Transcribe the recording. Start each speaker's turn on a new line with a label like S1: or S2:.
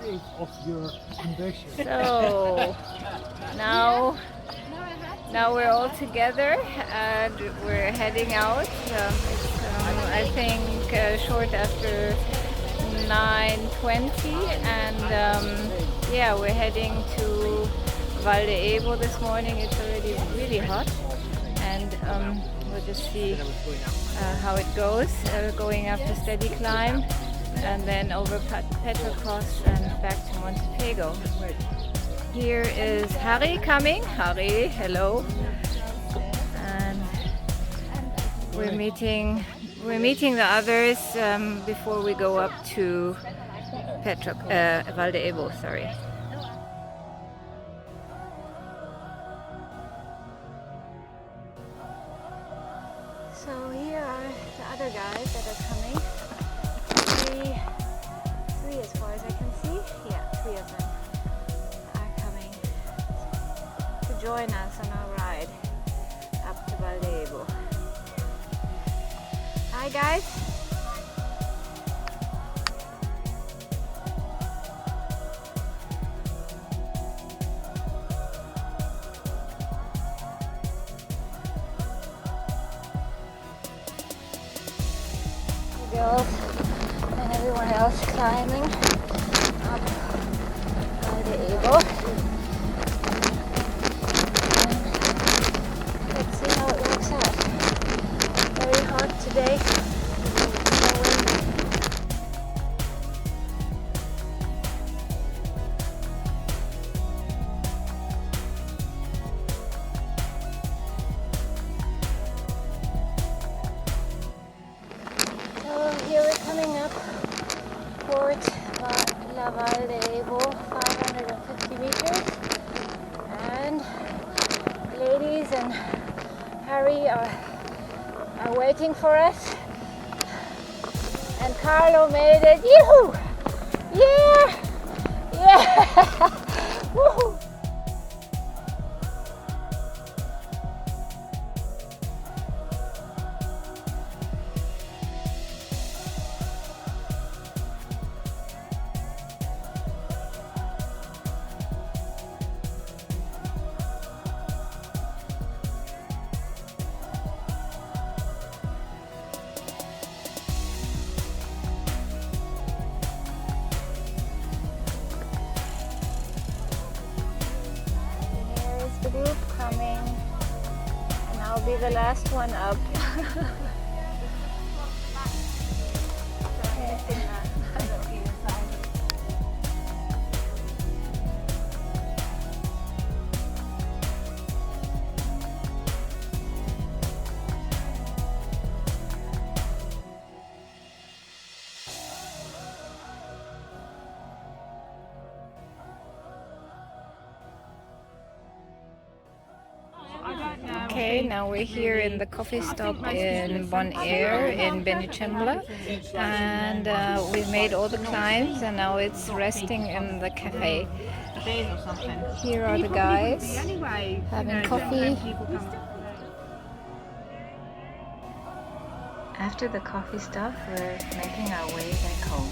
S1: phase of your conversion?
S2: So now we're all together and we're heading out. It's I think short after 9:20, and yeah, we're heading to Vall D'Ebo this morning. It's already really hot, and we'll just see how it goes. Going up the steady climb, and then over Petracos and back to Monte Pego. Here is Harry coming. Harry, hello. And we're meeting the others before we go up to Vall D'Ebo, sorry. So here are the other guys that are coming. Three as far as I can see. Yeah, 3 of them are coming to join us on our ride up to Vall D'Ebo. Hi guys. The girls and everyone else climbing up Vall D'Ebo. Let's see how it works out. Very hot today. No wind. So here we're coming up Port La Vall D'Ebo, 550 meters, and ladies and Harry are waiting for us, and Carlo made it. Yoo-hoo! Yeah! Yeah! Woohoo! The group coming, and I'll be the last one up. Okay, now we're here in the coffee stop in Bon Air in Benchemla, and we've made all the climbs, and now it's resting in the cafe. Here are the guys having coffee. After the coffee stop, we're making our way back home.